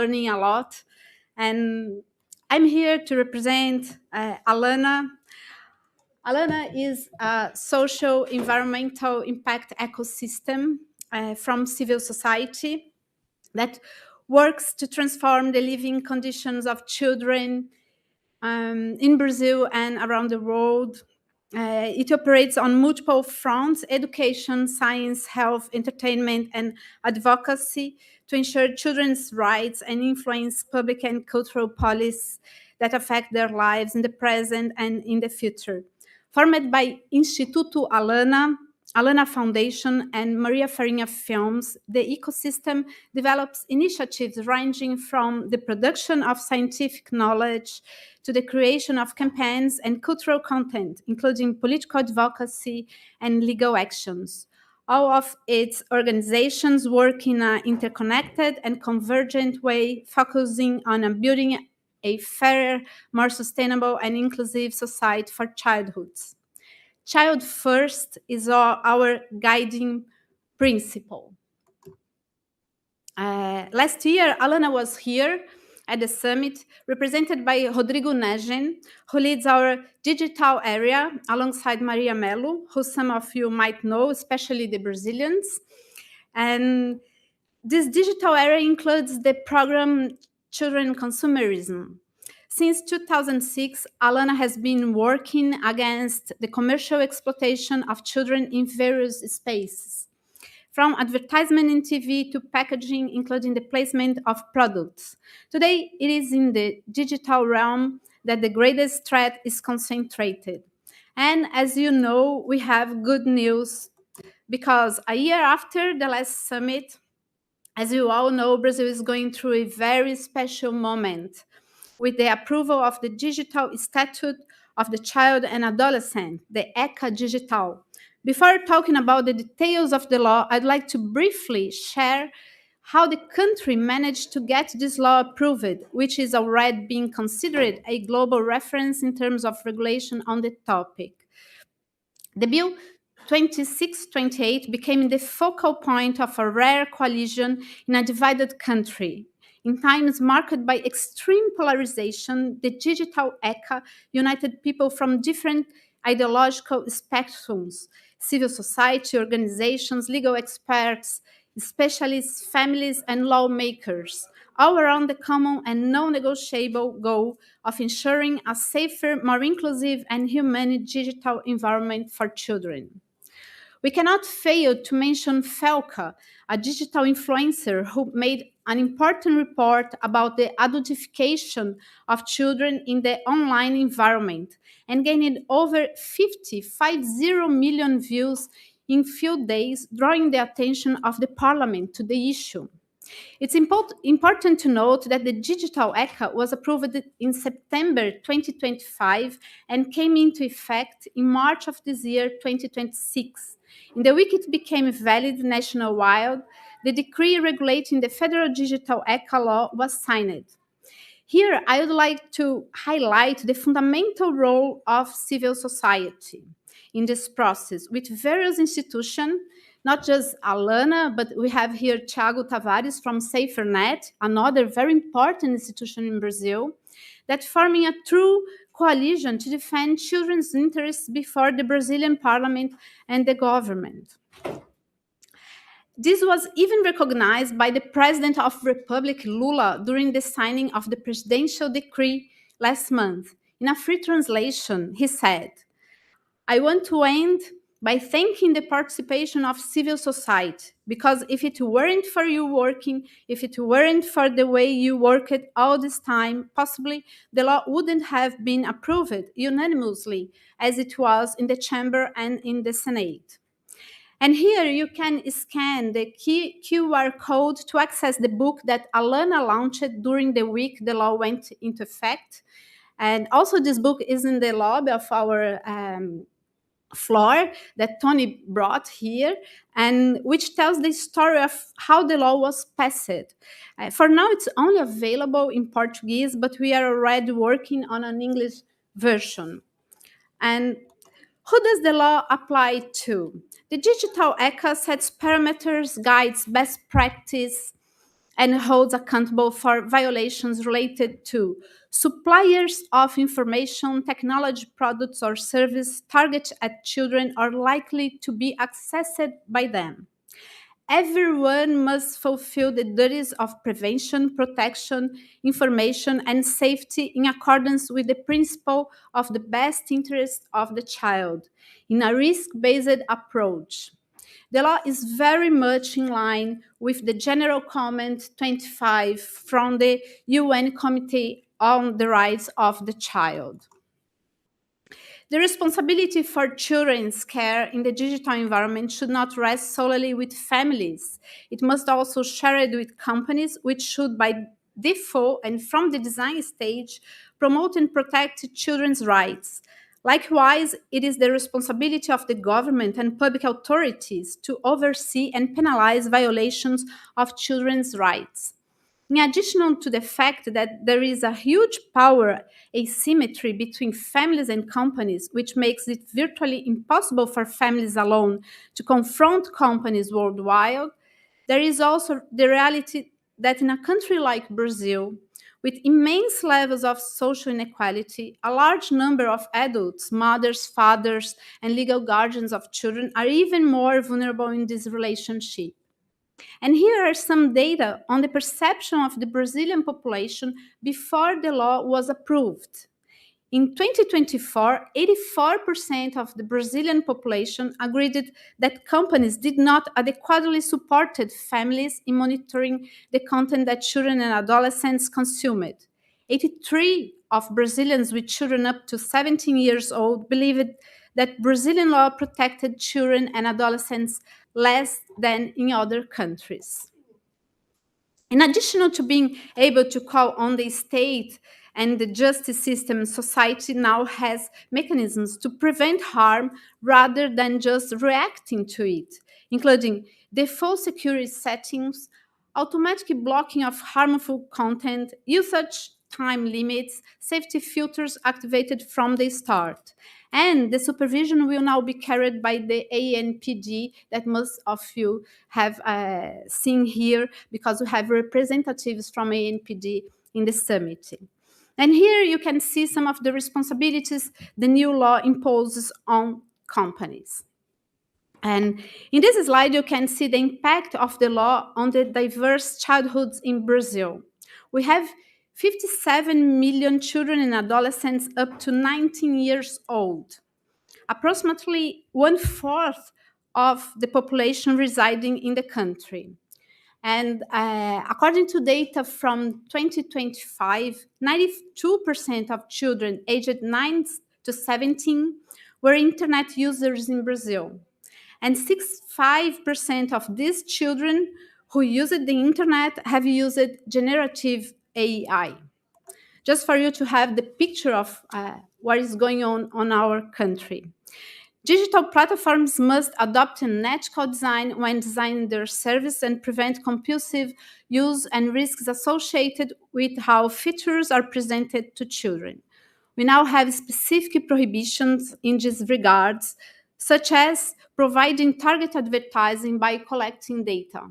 learning a lot. And I'm here to represent Alana. Alana is a social environmental impact ecosystem from civil society that works to transform the living conditions of children in Brazil and around the world. It operates on multiple fronts: education, science, health, entertainment, and advocacy to ensure children's rights and influence public and cultural policies that affect their lives in the present and in the future. Formed by Instituto Alana, Alana Foundation, and Maria Farinha Films, the ecosystem develops initiatives ranging from the production of scientific knowledge to the creation of campaigns and cultural content, including political advocacy and legal actions. All of its organizations work in an interconnected and convergent way, focusing on building a fairer, more sustainable, and inclusive society for childhoods. Child first is our guiding principle. Last year, Alana was here at the summit, represented by Rodrigo Negen, who leads our digital area alongside Maria Melo, who some of you might know, especially the Brazilians. And this digital area includes the program Children Consumerism. Since 2006, Alana has been working against the commercial exploitation of children in various spaces, from advertisement in TV to packaging, including the placement of products. Today, it is in the digital realm that the greatest threat is concentrated. And as you know, we have good news because a year after the last summit, as you all know, Brazil is going through a very special moment with the approval of the Digital Statute of the Child and Adolescent, the ECA Digital. Before talking about the details of the law, I'd like to briefly share how the country managed to get this law approved, which is already being considered a global reference in terms of regulation on the topic. The bill 2628 became the focal point of a rare coalition in a divided country. In times marked by extreme polarization, the digital ECA united people from different ideological spectrums: civil society, organizations, legal experts, specialists, families, and lawmakers, all around the common and non-negotiable goal of ensuring a safer, more inclusive, and humane digital environment for children. We cannot fail to mention Felka, a digital influencer who made an important report about the adultification of children in the online environment and gained over 50 million views in few days, drawing the attention of the parliament to the issue. It's important to note that the digital ECA was approved in September 2025 and came into effect in March of this year, 2026. In the week it became valid nationwide, the decree regulating the federal digital ECA law was signed. Here, I would like to highlight the fundamental role of civil society in this process, with various institutions, not just Alana, but we have here Thiago Tavares from SaferNet, another very important institution in Brazil, that forming a true coalition to defend children's interests before the Brazilian parliament and the government. This was even recognized by the President of Republic, Lula, during the signing of the presidential decree last month. In a free translation, he said, "I want to end by thanking the participation of civil society, because if it weren't for you working, if it weren't for the way you worked all this time, possibly the law wouldn't have been approved unanimously as it was in the chamber and in the Senate." And here you can scan the QR code to access the book that Alana launched during the week the law went into effect. And also this book is in the lobby of our floor that Tony brought here, and which tells the story of how the law was passed. For now, it's only available in Portuguese, but we are already working on an English version. And who does the law apply to? The digital ECA sets parameters, guides, best practice, and holds accountable for violations related to suppliers of information, technology products, or service targeted at children are likely to be accessed by them. Everyone must fulfill the duties of prevention, protection, information, and safety in accordance with the principle of the best interest of the child in a risk based approach. The law is very much in line with the General Comment 25 from the UN Committee on the Rights of the Child. The responsibility for children's care in the digital environment should not rest solely with families. It must also share it with companies, which should, by default and from the design stage, promote and protect children's rights. Likewise, it is the responsibility of the government and public authorities to oversee and penalize violations of children's rights. In addition to the fact that there is a huge power asymmetry between families and companies, which makes it virtually impossible for families alone to confront companies worldwide, there is also the reality that in a country like Brazil, with immense levels of social inequality, a large number of adults, mothers, fathers, and legal guardians of children are even more vulnerable in this relationship. And here are some data on the perception of the Brazilian population before the law was approved. In 2024, 84% of the Brazilian population agreed that companies did not adequately support families in monitoring the content that children and adolescents consumed. 83 of Brazilians with children up to 17 years old believed that Brazilian law protected children and adolescents less than in other countries. In addition to being able to call on the state and the justice system, society now has mechanisms to prevent harm rather than just reacting to it, including default security settings, automatic blocking of harmful content, usage time limits, safety filters activated from the start. And the supervision will now be carried by the ANPD that most of you have seen here because we have representatives from ANPD in the summit. And here you can see some of the responsibilities the new law imposes on companies. And in this slide, you can see the impact of the law on the diverse childhoods in Brazil. We have 57 million children and adolescents up to 19 years old, approximately one-fourth of the population residing in the country. And according to data from 2025, 92% of children aged 9 to 17 were internet users in Brazil. And 65% of these children who use the internet have used generative AI. Just for you to have the picture of what is going on our country. Digital platforms must adopt an ethical design when designing their service and prevent compulsive use and risks associated with how features are presented to children. We now have specific prohibitions in these regards, such as providing target advertising by collecting data.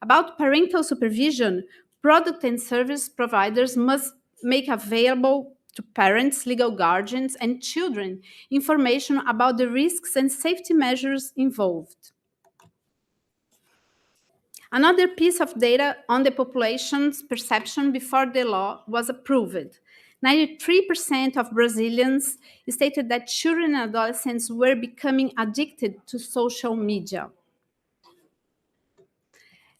About parental supervision, product and service providers must make available to parents, legal guardians, and children information about the risks and safety measures involved. Another piece of data on the population's perception before the law was approved. 93% of Brazilians stated that children and adolescents were becoming addicted to social media.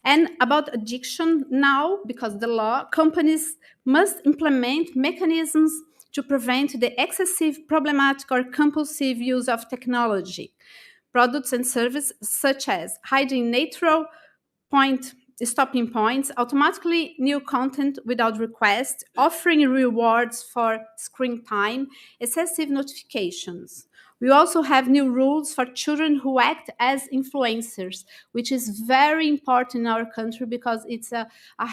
And about addiction now, because the law, companies must implement mechanisms to prevent the excessive, problematic, or compulsive use of technology, products and services such as hiding natural stopping points, automatically new content without request, offering rewards for screen time, excessive notifications. We also have new rules for children who act as influencers, which is very important in our country because it's a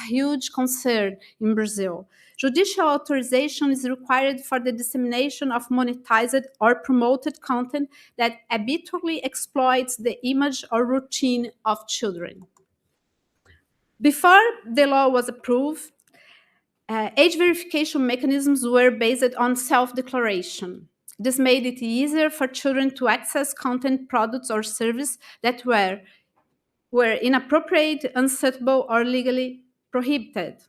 huge concern in Brazil. Judicial authorization is required for the dissemination of monetized or promoted content that habitually exploits the image or routine of children. Before the law was approved, age verification mechanisms were based on self-declaration. This made it easier for children to access content, products, or services that were inappropriate, unsuitable, or legally prohibited.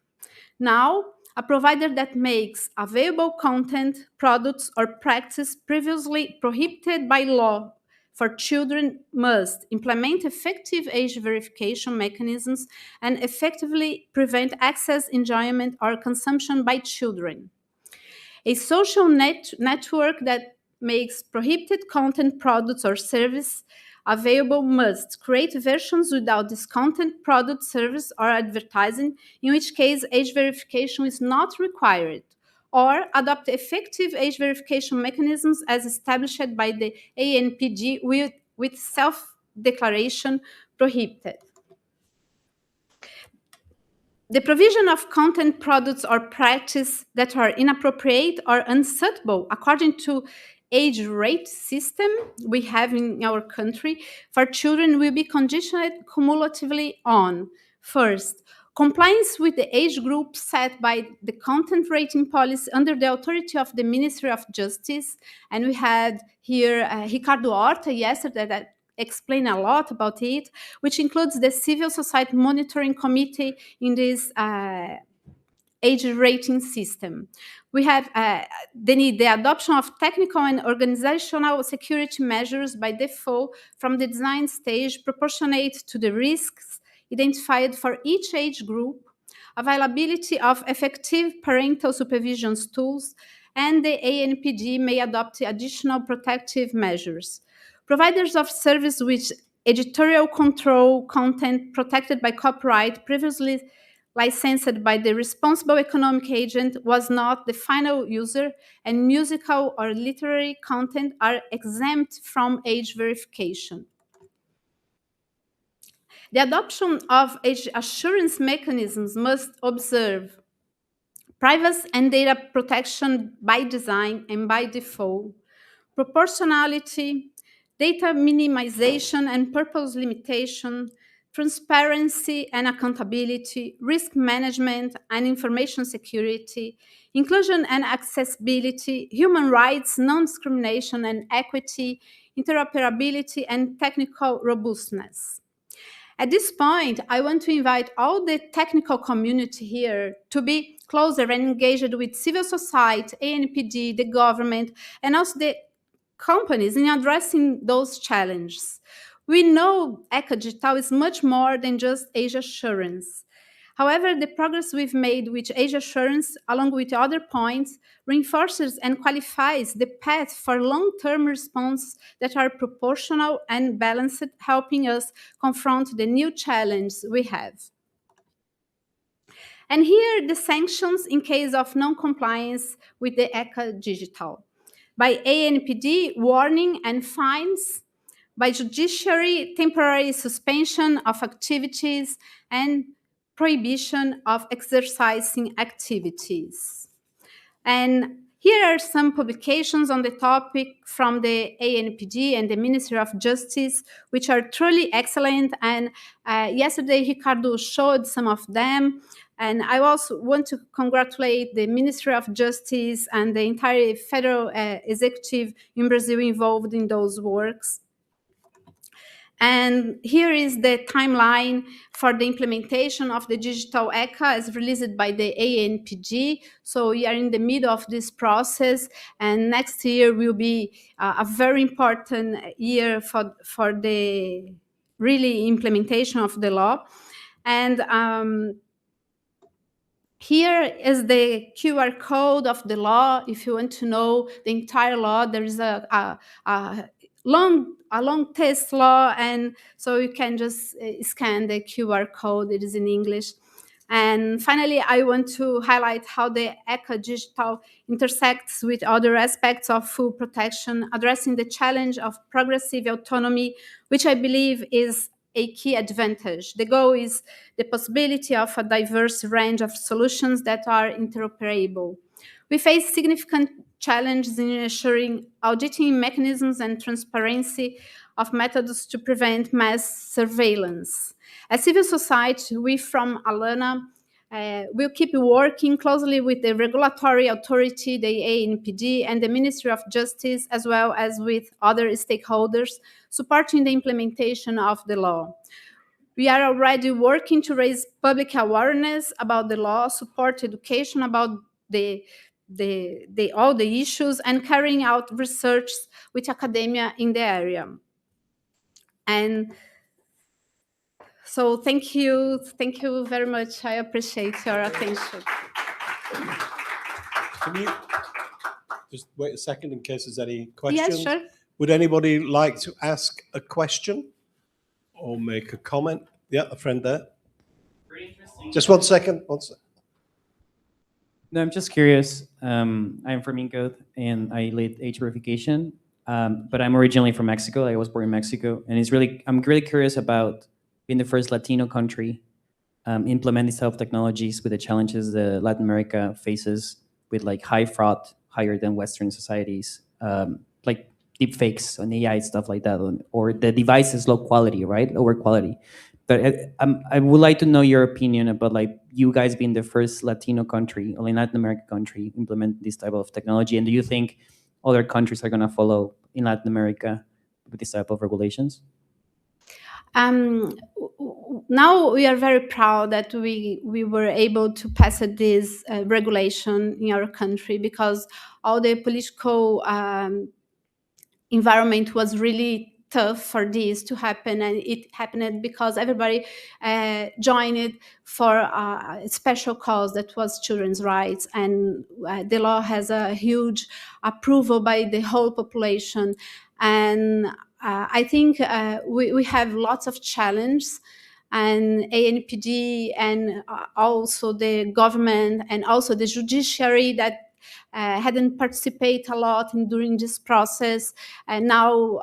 Now, a provider that makes available content, products, or practice previously prohibited by law for children must implement effective age verification mechanisms and effectively prevent access, enjoyment, or consumption by children. A social network that makes prohibited content, products, or service available must create versions without this content, product, service, or advertising, in which case age verification is not required, or adopt effective age verification mechanisms as established by the ANPG with self declaration prohibited. The provision of content, products, or practice that are inappropriate or unsuitable according to age rate system we have in our country for children will be conditioned cumulatively on first, compliance with the age group set by the content rating policy under the authority of the Ministry of Justice. And we had here Ricardo Horta yesterday that explained a lot about it, which includes the Civil Society Monitoring Committee in this age rating system. We have the adoption of technical and organizational security measures by default from the design stage proportionate to the risks identified for each age group, availability of effective parental supervision tools, and the ANPG may adopt additional protective measures. Providers of service with editorial control content protected by copyright previously licensed by the responsible economic agent was not the final user, and musical or literary content are exempt from age verification. The adoption of age assurance mechanisms must observe privacy and data protection by design and by default, proportionality, data minimization and purpose limitation, transparency and accountability, risk management and information security, inclusion and accessibility, human rights, non-discrimination and equity, interoperability, and technical robustness. At this point, I want to invite all the technical community here to be closer and engaged with civil society, ANPD, the government, and also the companies in addressing those challenges. We know ECA is much more than just age assurance. However, the progress we've made with age assurance, along with other points, reinforces and qualifies the path for long-term response that are proportional and balanced, helping us confront the new challenges we have. And here, the sanctions in case of non-compliance with the ECA Digital. By ANPD, warning and fines. By judiciary, temporary suspension of activities and prohibition of exercising activities. And here are some publications on the topic from the ANPD and the Ministry of Justice, which are truly excellent. And yesterday, Ricardo showed some of them. And I also want to congratulate the Ministry of Justice and the entire federal executive in Brazil involved in those works. And here is the timeline for the implementation of the digital ECA as released by the ANPG. So we are in the middle of this process, and next year will be a very important year for the really implementation of the law. And here is the QR code of the law. If you want to know the entire law, there is a long test law, and so you can just scan the QR code. It is in English. And finally, I want to highlight how the ECA Digital intersects with other aspects of full protection, addressing the challenge of progressive autonomy, which I believe is a key advantage. The goal is the possibility of a diverse range of solutions that are interoperable. We face significant challenges in ensuring auditing mechanisms and transparency of methods to prevent mass surveillance. As civil society, we from Alana will keep working closely with the regulatory authority, the ANPD, and the Ministry of Justice, as well as with other stakeholders, supporting the implementation of the law. We are already working to raise public awareness about the law, support education about all the issues, and carrying out research with academia in the area. And so thank you very much. I appreciate your attention. Can you just wait a second in case there's any questions? Yes, sure. Would anybody like to ask a question or make a comment? Yeah, a friend there. Very interesting. Just 1 second. 1 second. No, I'm just curious. I'm from INCODE and I lead age verification, but I'm originally from Mexico. I was born in Mexico, and I'm really curious about being the first Latino country implementing self technologies with the challenges that Latin America faces with like high fraud, higher than Western societies, like deep fakes on AI, stuff like that, or the device is low quality, right? Lower quality. But I would like to know your opinion about like you guys being the first Latino country, or Latin American country, implement this type of technology. And do you think other countries are going to follow in Latin America with this type of regulations? Now we are very proud that we were able to pass this regulation in our country, because all the political environment was really tough for this to happen, and it happened because everybody joined it for a special cause that was children's rights, and the law has a huge approval by the whole population. And I think we have lots of challenges, and ANPD and also the government and also the judiciary that hadn't participated a lot during this process, and now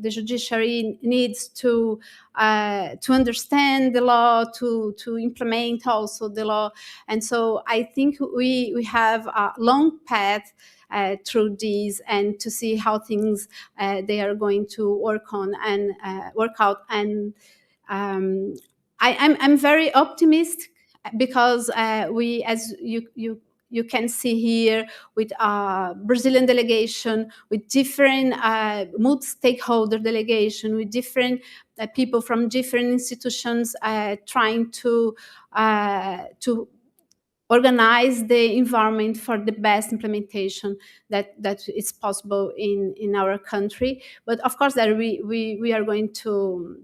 the judiciary needs to understand the law, to implement also the law. And so I think we have a long path through these, and to see how things they are going to work on and work out. And I'm very optimistic, because we, as you can see here, with a Brazilian delegation, with different multi-stakeholder delegation, with different people from different institutions trying to organize the environment for the best implementation that is possible in our country. But of course, that we are going to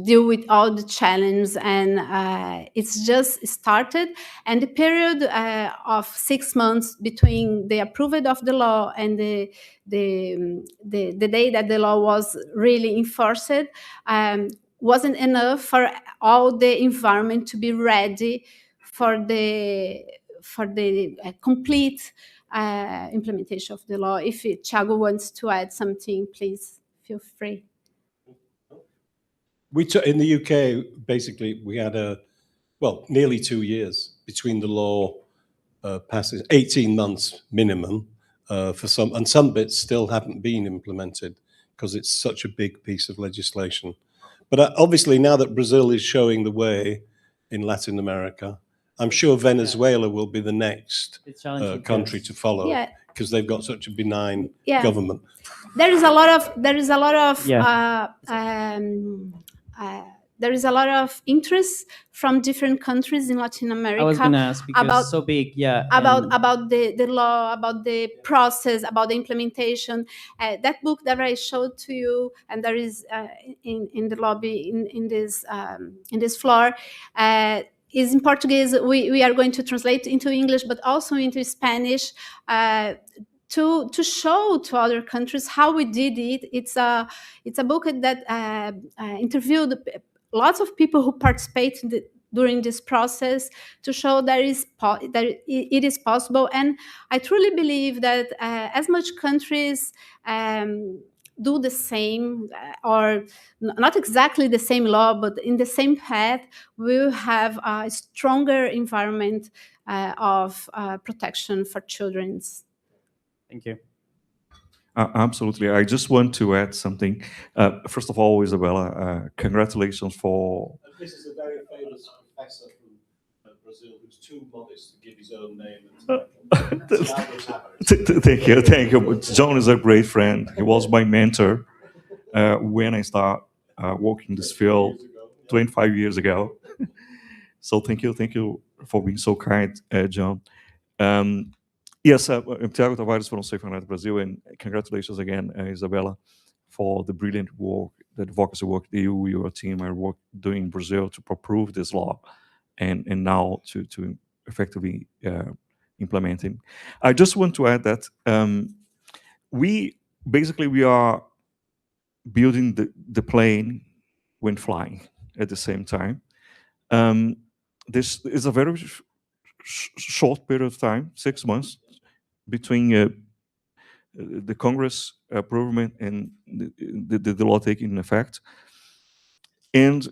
deal with all the challenges, and it's just started. And the period of 6 months between the approval of the law and the day that the law was really enforced wasn't enough for all the environment to be ready for the complete implementation of the law. If Thiago wants to add something, please feel free. In the UK, basically, we had nearly 2 years between the law passes, 18 months minimum for some, and some bits still haven't been implemented because it's such a big piece of legislation. But obviously, now that Brazil is showing the way in Latin America, I'm sure Venezuela will be the next country to follow, because they've got such a benign government. There is a lot of interest from different countries in Latin America. I was going to ask, because it's so big, about the law, about the process, about the implementation. That book that I showed to you, and there is in the lobby in this floor, is in Portuguese. We are going to translate into English, but also into Spanish, to show to other countries how we did it. It's a book that interviewed lots of people who participated during this process, to show that it is possible. And I truly believe that as much countries do the same, or not exactly the same law, but in the same path, we will have a stronger environment of protection for children. Thank you. Absolutely. I just want to add something. First of all, Isabella, congratulations for. This is a very famous professor from Brazil who's too modest to give his own name and title. See how this happens. Thank you, thank you. John is a great friend. He was my mentor when I started working in this field 25 years ago. So thank you for being so kind, John. Um, yes, I'm Tiago Tavares from Safe Internet Brazil, and congratulations again, Isabella, for the brilliant work, the advocacy work that you, your team are doing in Brazil to approve this law, and now to effectively implementing. I just want to add that we basically we are building the plane when flying at the same time. Um, this is a very short period of time, 6 months, between the Congress approval and the law taking effect. And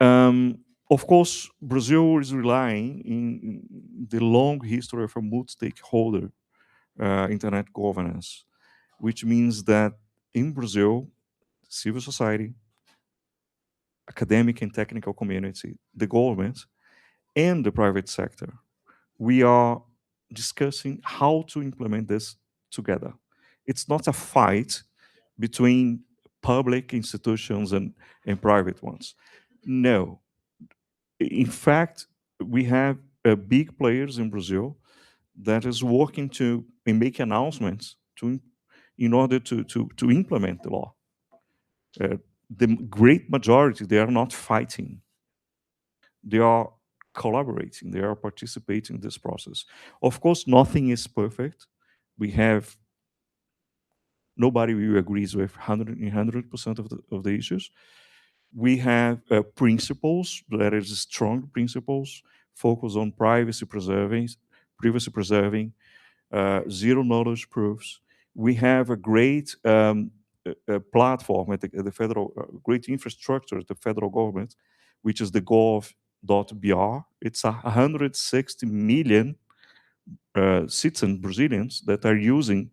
of course, Brazil is relying in the long history of a multi-stakeholder internet governance, which means that in Brazil, civil society, academic and technical community, the government, and the private sector, we are discussing how to implement this together. It's not a fight between public institutions and private ones. No. In fact, we have big players in Brazil that is working to and make announcements in order to implement the law. The great majority, they are not fighting. They are collaborating, they are participating in this process. Of course, nothing is perfect. We have nobody who agrees with 100% of the issues. We have principles, that is strong principles, focus on privacy preserving, zero knowledge proofs. We have a great platform at the federal, great infrastructure at the federal government, which is the gov.br. It's 160 million citizen Brazilians that are using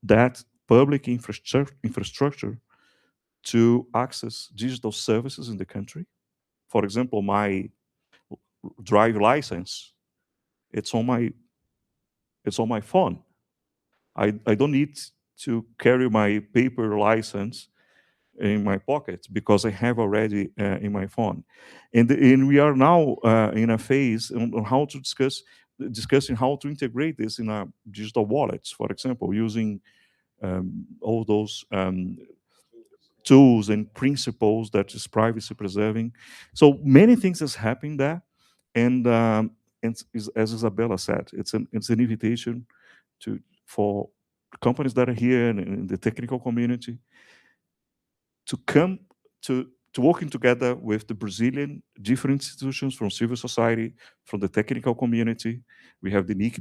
that public infrastructure to access digital services in the country. For example, my drive license, it's on my phone. I don't need to carry my paper license in my pocket because I have already in my phone. And we are now in a phase on how to discussing how to integrate this in our digital wallets, for example, using all those tools and principles that is privacy preserving. So many things is happening there, and as Isabella said, it's an invitation for companies that are here and in the technical community to come to working together with the Brazilian different institutions from civil society, from the technical community. We have the NIC